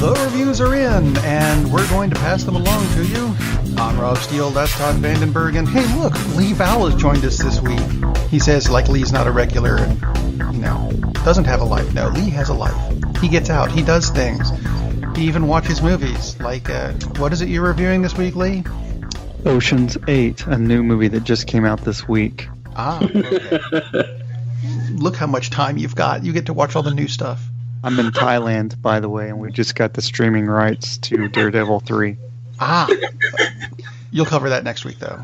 The reviews are in, and we're going to pass them along to you. I'm Rob Steele, that's Todd Vandenberg, and hey, look, Lee Val has joined us this week. He says, like, Lee's not a regular and, doesn't have a life. No, Lee has a life. He gets out. He does things. He even watches movies. Like, what is it you're reviewing this week, Lee? Ocean's 8, a new movie that just came out this week. Ah, okay. Look how much time you've got. You get to watch all the new stuff. I'm in Thailand, by the way, and we just got the streaming rights to Daredevil 3. Ah. You'll cover that next week, though.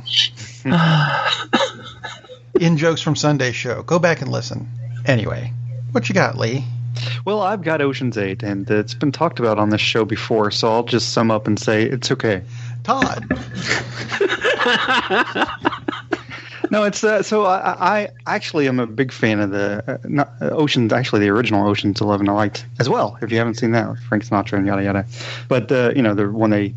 In Jokes from Sunday's show. Go back and listen. Anyway, what you got, Lee? Well, I've got Ocean's 8, and it's been talked about on this show before, so I'll just sum up and say it's okay. Todd. No, it's so I actually am a big fan of the Ocean's, actually the original Ocean's 11 I liked as well. If you haven't seen that, with Frank Sinatra and yada yada. But the when they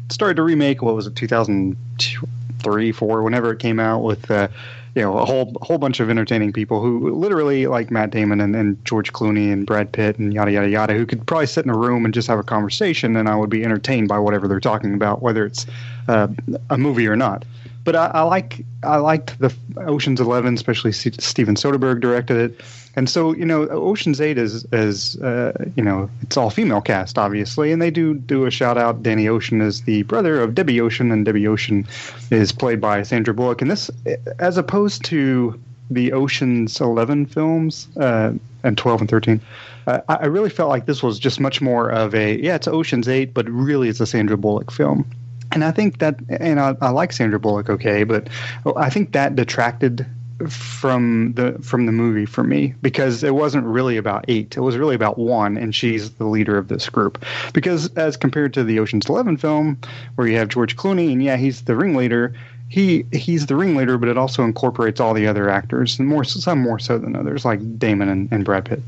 started to remake, what was it, 2003, 4, whenever it came out, with a whole bunch of entertaining people who literally, like Matt Damon and George Clooney and Brad Pitt and yada yada yada, who could probably sit in a room and just have a conversation, and I would be entertained by whatever they're talking about, whether it's a movie or not. But I liked the Ocean's 11, especially Steven Soderbergh directed it, and so Ocean's 8 is it's all female cast, obviously, and they do a shout out. Danny Ocean is the brother of Debbie Ocean, and Debbie Ocean is played by Sandra Bullock. And this, as opposed to the Ocean's 11 films and 12 and 13. I really felt like this was just much more of it's Ocean's 8, but really it's a Sandra Bullock film. And I think that, and I like Sandra Bullock, okay, but I think that detracted from the movie for me, because it wasn't really about 8. It was really about 1, and she's the leader of this group. Because as compared to the Ocean's 11 film, where you have George Clooney, and he's the ringleader. He's the ringleader, but it also incorporates all the other actors, and some more so than others, like Damon and Brad Pitt.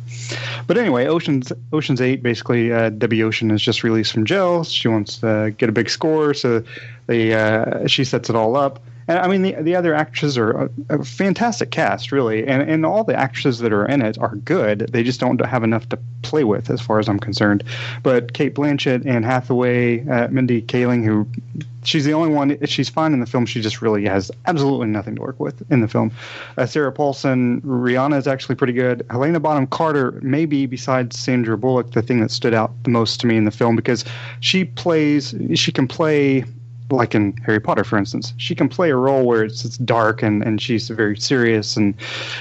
But anyway, Ocean's 8, basically, Debbie Ocean is just released from jail. She wants to get a big score, so she sets it all up. And I mean, the other actresses are a fantastic cast, really, and all the actresses that are in it are good. They just don't have enough to play with, as far as I'm concerned. But Cate Blanchett, Anne Hathaway, Mindy Kaling, who she's the only one. She's fine in the film. She just really has absolutely nothing to work with in the film. Sarah Paulson, Rihanna is actually pretty good. Helena Bonham Carter, maybe besides Sandra Bullock, the thing that stood out the most to me in the film, because she can play. Like in Harry Potter, for instance, she can play a role where it's dark and she's very serious, and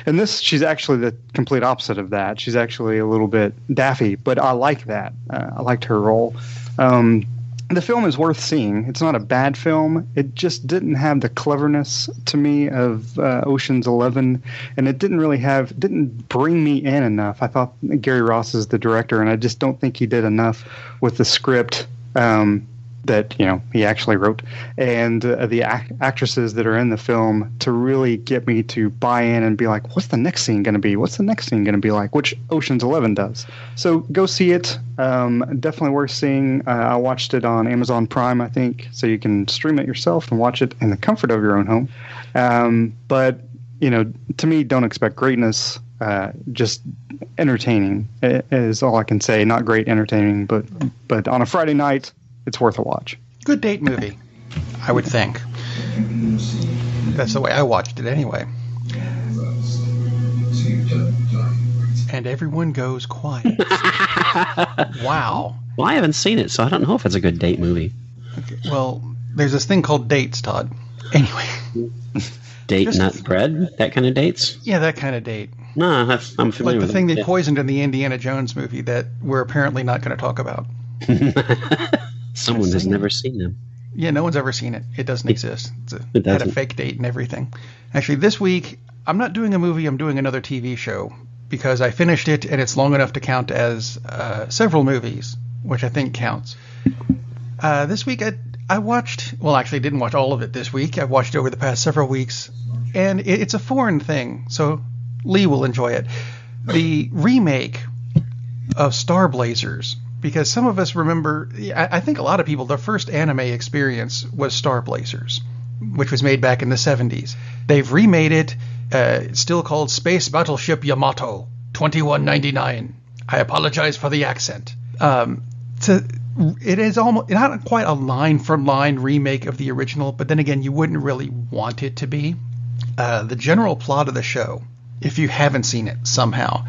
this, she's actually the complete opposite of that. She's actually a little bit daffy, but I like that. I liked her role. The film is worth seeing. It's not a bad film. It just didn't have the cleverness to me of Ocean's 11, and it didn't bring me in enough. I thought Gary Ross is the director, and I just don't think he did enough with the script that he actually wrote, and the actresses that are in the film to really get me to buy in and be like, what's the next scene going to be? What's the next scene going to be like? Which Ocean's 11 does. So go see it. Definitely worth seeing. I watched it on Amazon Prime, I think, so you can stream it yourself and watch it in the comfort of your own home. But to me, don't expect greatness. Just entertaining is all I can say. Not great entertaining, but on a Friday night, it's worth a watch. Good date movie, I would think. That's the way I watched it anyway. And everyone goes quiet. Wow. Well, I haven't seen it, so I don't know if it's a good date movie. Okay. Well, there's this thing called dates, Todd. Anyway. Date, nut, bread? That kind of dates? Yeah, that kind of date. No, I'm familiar with the thing they poisoned in the Indiana Jones movie that we're apparently not going to talk about. Someone has never seen them. Yeah, no one's ever seen it. It doesn't exist. It had a fake date and everything. Actually, this week, I'm not doing a movie. I'm doing another TV show because I finished it, and it's long enough to count as several movies, which I think counts. This week, I watched... Well, actually, didn't watch all of it this week. I've watched it over the past several weeks, and it's a foreign thing, so Lee will enjoy it. The remake of Star Blazers. Because some of us remember, I think a lot of people, their first anime experience was Star Blazers, which was made back in the 70s. They've remade it. It's still called Space-Battleship-Yamato, $21.99. I apologize for the accent. It is almost not quite a line-for-line remake of the original, but then again, you wouldn't really want it to be. The general plot of the show, if you haven't seen it somehow,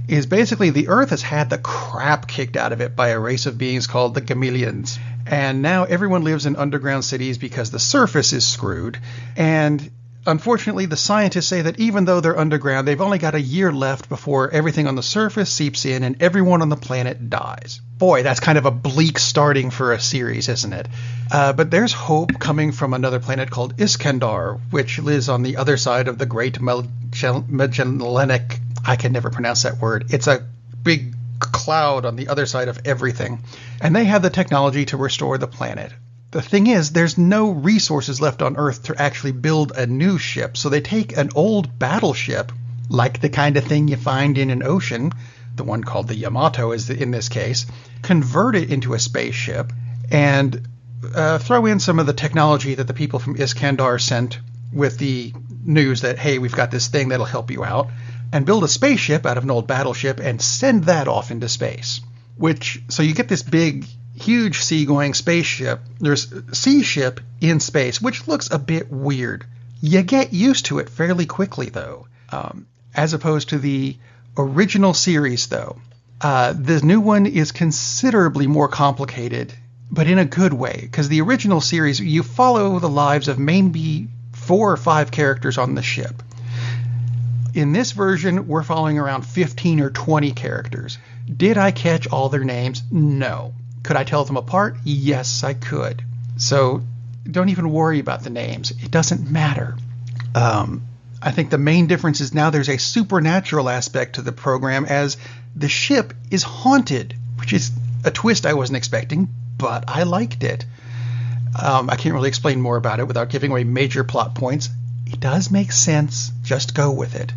is basically the Earth has had the crap kicked out of it by a race of beings called the Gamillions. And now everyone lives in underground cities because the surface is screwed. And unfortunately, the scientists say that even though they're underground, they've only got a year left before everything on the surface seeps in and everyone on the planet dies. Boy, that's kind of a bleak starting for a series, isn't it? But there's hope coming from another planet called Iskandar, which lives on the other side of the Great Magellanic. I can never pronounce that word. It's a big cloud on the other side of everything. And they have the technology to restore the planet. The thing is, there's no resources left on Earth to actually build a new ship. So they take an old battleship, like the kind of thing you find in an ocean, the one called the Yamato is in this case, convert it into a spaceship, and throw in some of the technology that the people from Iskandar sent with the news that, hey, we've got this thing that'll help you out, and build a spaceship out of an old battleship and send that off into space. So you get this big, huge seagoing spaceship. There's a sea ship in space, which looks a bit weird. You get used to it fairly quickly, though, as opposed to the original series, though. The new one is considerably more complicated, but in a good way, because the original series, you follow the lives of maybe 4 or 5 characters on the ship. In this version, we're following around 15 or 20 characters. Did I catch all their names? No. Could I tell them apart? Yes, I could. So don't even worry about the names. It doesn't matter. I think the main difference is now there's a supernatural aspect to the program, as the ship is haunted, which is a twist I wasn't expecting, but I liked it. I can't really explain more about it without giving away major plot points. It does make sense. Just go with it.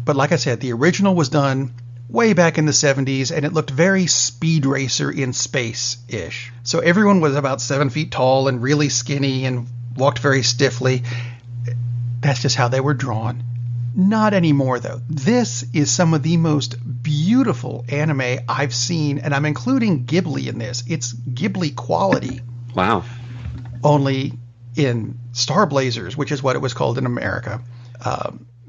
But like I said, the original was done way back in the 70s, and it looked very Speed Racer in space-ish. So everyone was about 7 feet tall and really skinny and walked very stiffly. That's just how they were drawn. Not anymore, though. This is some of the most beautiful anime I've seen, and I'm including Ghibli in this. It's Ghibli quality. Wow. Only in Star Blazers, which is what it was called in America.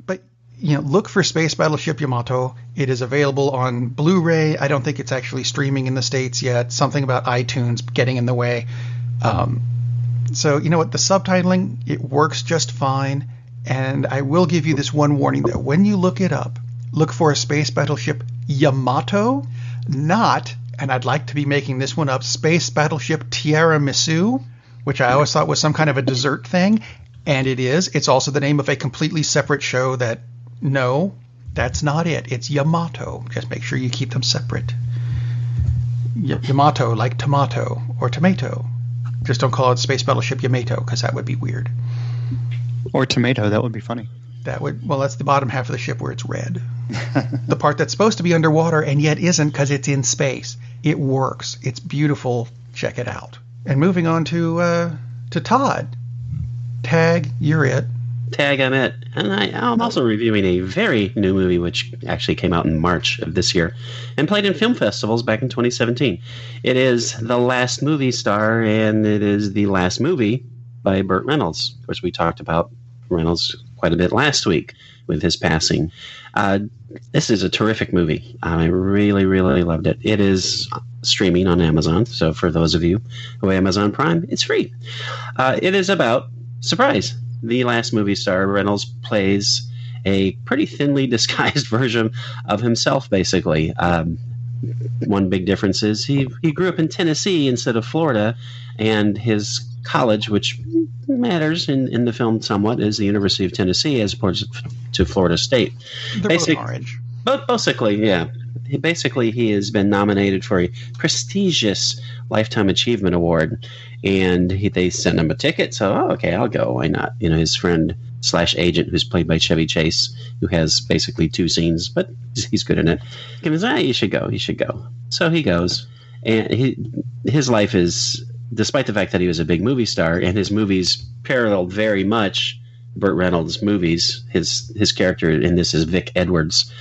But look for Space Battleship Yamato. It is available on Blu-ray. I don't think it's actually streaming in the States yet. Something about iTunes getting in the way. So you know what? The subtitling, it works just fine. And I will give you this one warning, though. When you look it up, look for a Space Battleship Yamato, not, and I'd like to be making this one up, Space Battleship Tiramisu, which I always thought was some kind of a dessert thing. And it is. It's also the name of a completely separate show that, no, that's not it. It's Yamato. Just make sure you keep them separate. Yamato, like tomato or tomato. Just don't call it Space Battleship Yamato, because that would be weird. Or tomato, that would be funny. That's the bottom half of the ship where it's red. The part that's supposed to be underwater and yet isn't because it's in space. It works. It's beautiful. Check it out. And moving on to Todd. Tag, you're it. Tag, I'm it. And I'm also reviewing a very new movie which actually came out in March of this year and played in film festivals back in 2017. It is The Last Movie Star, and it is the last movie by Burt-Reynolds. Of course, we talked about Reynolds quite a bit last week with his passing. This is a terrific movie. I really, really loved it. It is streaming on Amazon, so for those of you who have Amazon Prime, it's free. It is about, surprise, The Last Movie Star. Reynolds plays a pretty thinly disguised version of himself, basically. One big difference is he grew up in Tennessee instead of Florida, and his college, which matters in the film somewhat, is the University of Tennessee as opposed to Florida State. They're both orange. But basically, yeah. He has been nominated for a prestigious Lifetime Achievement Award, and they sent him a ticket, so, okay, I'll go. Why not? His friend / agent, who's played by Chevy Chase, who has basically 2 scenes, but he's good in it, he goes, you should go. So he goes, and his life is, despite the fact that he was a big movie star, and his movies paralleled very much Burt Reynolds' movies. His character in this is Vic Edwards.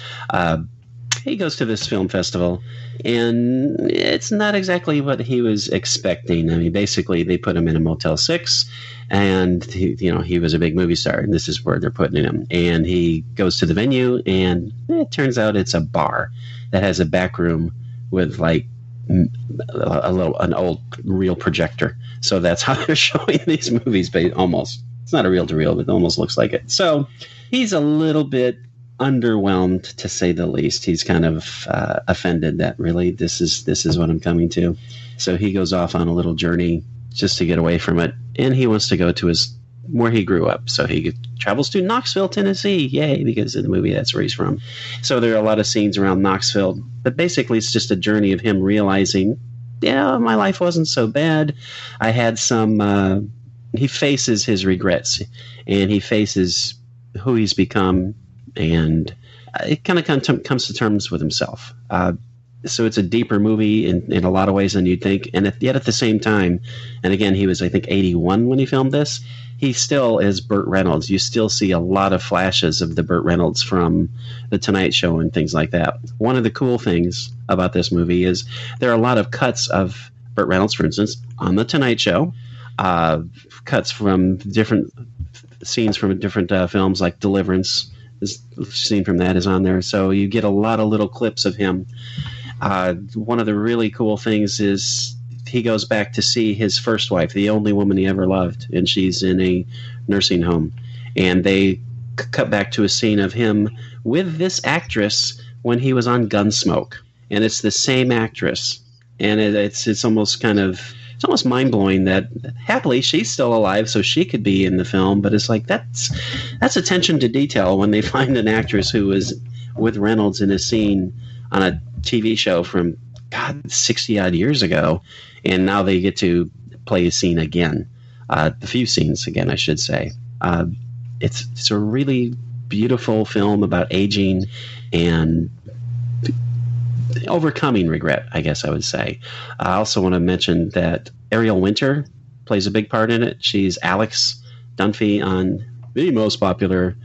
he goes to this film festival, and it's not exactly what he was expecting. I mean, basically, they put him in a Motel 6, and he was a big movie star, and this is where they're putting him. And he goes to the venue, and it turns out it's a bar that has a back room with like an old reel projector. So that's how they're showing these movies. But almost, it's not a reel to reel, but it almost looks like it. So he's a little bit underwhelmed, to say the least. He's kind of offended that really this is what I'm coming to. So he goes off on a little journey just to get away from it, and he wants to go to where he grew up. So he travels to Knoxville, Tennessee. Yay, because in the movie that's where he's from. So there are a lot of scenes around Knoxville, but basically it's just a journey of him realizing, yeah, my life wasn't so bad. I had some he faces his regrets, and he faces who he's become, and it kind of comes to terms with himself. So it's a deeper movie in a lot of ways than you'd think. And yet at the same time, and again, he was, I think, 81 when he filmed this, he still is Burt-Reynolds. You still see a lot of flashes of the Burt-Reynolds from The Tonight Show and things like that. One of the cool things about this movie is there are a lot of cuts of Burt-Reynolds, for instance, on The Tonight Show, cuts from different scenes from different films, like Deliverance. This scene from that is on there. So you get a lot of little clips of him. One of the really cool things is he goes back to see his first wife, the only woman he ever loved, and she's in a nursing home. And they cut back to a scene of him with this actress when he was on Gunsmoke. And it's the same actress. And it's almost kind of... It's almost mind-blowing that happily she's still alive, so she could be in the film. But it's like that's attention to detail when they find an actress who was with Reynolds in a scene on a TV show from 60-odd years ago, and now they get to play a scene again, a few scenes again, I should say. It's a really beautiful film about aging and overcoming regret, I guess I would say. I also want to mention that Ariel Winter plays a big part in it. She's Alex Dunphy on the most popular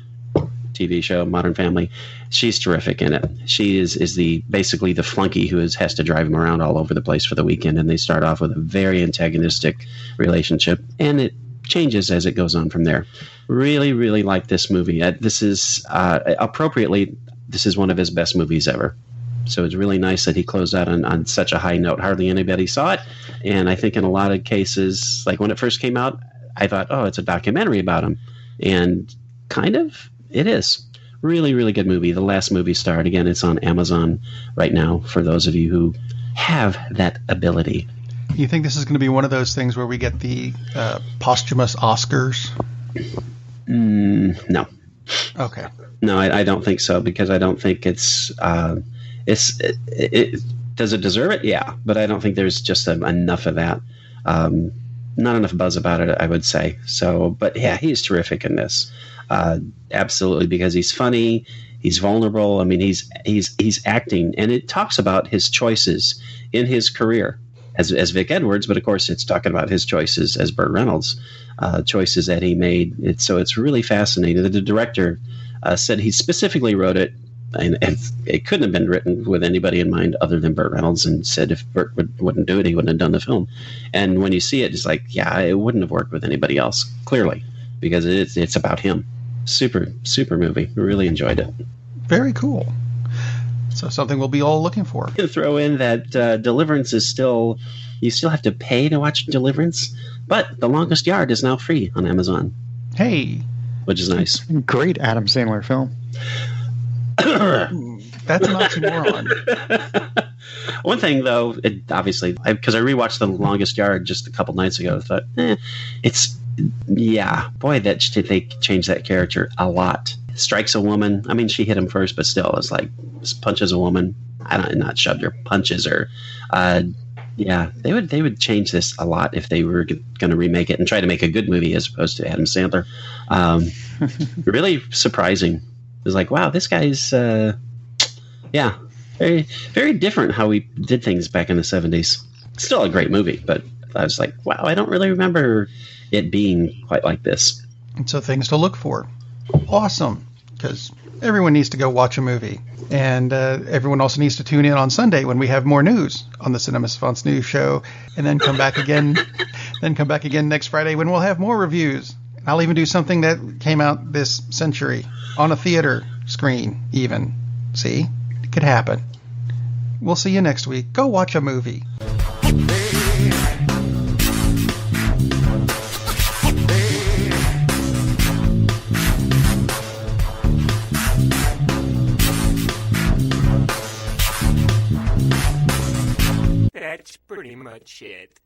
TV show, Modern Family. She's terrific in it. She is basically the flunky who has to drive him around all over the place for the weekend, and they start off with a very antagonistic relationship, and it changes as it goes on from there. Really, really like this movie. This is appropriately, this is one of his best movies ever. So it's really nice that he closed out on such a high note. Hardly anybody saw it. And I think in a lot of cases, like when it first came out, I thought, oh, it's a documentary about him. And kind of, it is. Really, really good movie. The Last Movie Star. Again, it's on Amazon right now for those of you who have that ability. You think this is going to be one of those things where we get the posthumous Oscars? No. Okay. No, I don't think so, because I don't think it's... does it deserve it? Yeah, but I don't think there's just enough of that. Not enough buzz about it, I would say. So, but yeah, he's terrific in this. Absolutely, because he's funny, he's vulnerable. I mean, he's acting, and it talks about his choices in his career as Vic Edwards, but of course, it's talking about his choices as Burt Reynolds, choices that he made. So it's really fascinating. The director said he specifically wrote it. And it couldn't have been written with anybody in mind other than Burt Reynolds, and said if Burt wouldn't do it, he wouldn't have done the film. And when you see it, it's like, yeah, it wouldn't have worked with anybody else, clearly, because it's about him. Super, super movie. Really enjoyed it. Very cool. So something we'll be all looking for. Throw in that Deliverance is still, you still have to pay to watch Deliverance, but The Longest Yard is now free on Amazon. Hey. Which is nice. Great Adam Sandler film. That's an oxymoron. One thing, though, obviously, because I rewatched The Longest Yard just a couple nights ago, I thought, boy, they changed that character a lot. Strikes a woman. I mean, she hit him first, but still, it's like, punches a woman. Not shoved her, punches her. Yeah, they would change this a lot if they were going to remake it and try to make a good movie as opposed to Adam Sandler. Really surprising. It was like, wow, this guy's, very, very different how we did things back in the 70s. Still a great movie, but I was like, wow, I don't really remember it being quite like this. And so things to look for. Awesome. Because everyone needs to go watch a movie. And everyone also needs to tune in on Sunday when we have more news on the Cinema Savants News Show. And then come back again next Friday when we'll have more reviews. I'll even do something that came out this century on a theater screen even. See? It could happen. We'll see you next week. Go watch a movie. That's pretty much it.